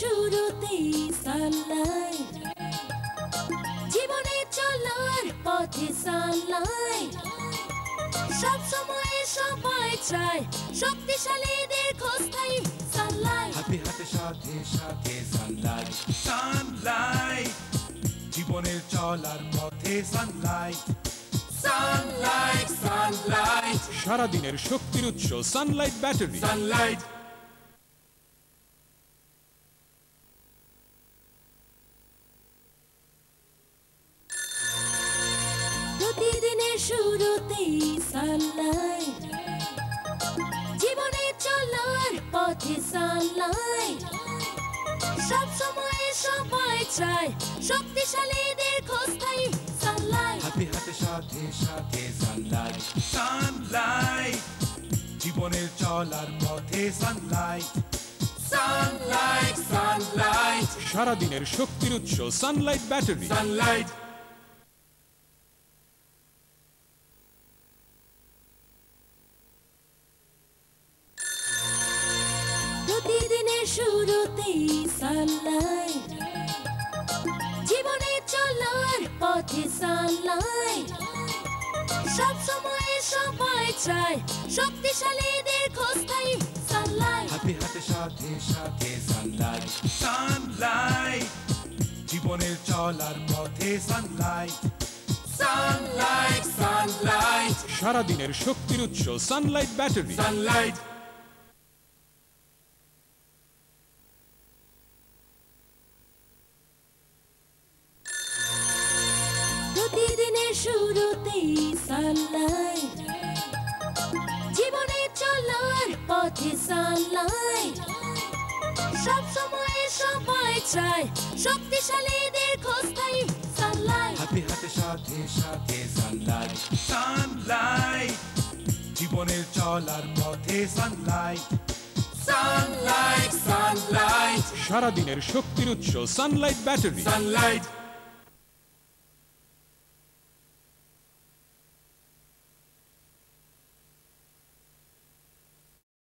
শুরুতেই সানলাইট, জীবনে চলার পথে সানলাইট, সব সময় সবাই চায় শক্তিশালীদের খোঁজ তাই সানলাইট। হাতে হাতে সাথে সাথে সানলাইট, সানলাইট, জীবনের চলার পথে সানলাইট, সানলাইট, সানলাইট, সারাদিনের শক্তির উৎস সানলাইট ব্যাটারি। সানলাইট। প্রতিদিনের শুরুতেই সানলাইট, জীবনে চলার পথে সানলাইট, সব সময় সবাই চায় শক্তিশালীদের খোঁজ তাই সানলাইট। হাতে হাতে সাথে সাথে সানলাইট, সানলাইট, জীবনের চলার পথে সানলাইট, সানলাইট, সানলাইট, সারাদিনের শক্তির উৎস সানলাইট ব্যাটারি। সানলাইট। প্রতিদিনের শুরুতেই সানলাইট, জীবনে চলার পথে সানলাইট, সব সময় সবাই চায় শক্তিশালীদের খোঁজ তাই সানলাইট। হাতে হাতে সাথে সাথে সানলাইট, সানলাইট, জীবনের চলার পথে সানলাইট, সানলাইট, সানলাইট, সারাদিনের শক্তির উৎস সানলাইট ব্যাটারি। সানলাইট। প্রতিদিনের শুরুতেই সানলাইট, জীবনে চলার পথে সানলাইট, সব সময় সবাই চায় শক্তিশালীদের খোঁজ তাই সানলাইট। হাতে হাতে সাথে সাথে সানলাইট, সানলাইট, জীবনের চলার পথে সানলাইট, সানলাইট, সানলাইট, সারাদিনের শক্তির উৎস সানলাইট ব্যাটারি। সানলাইট।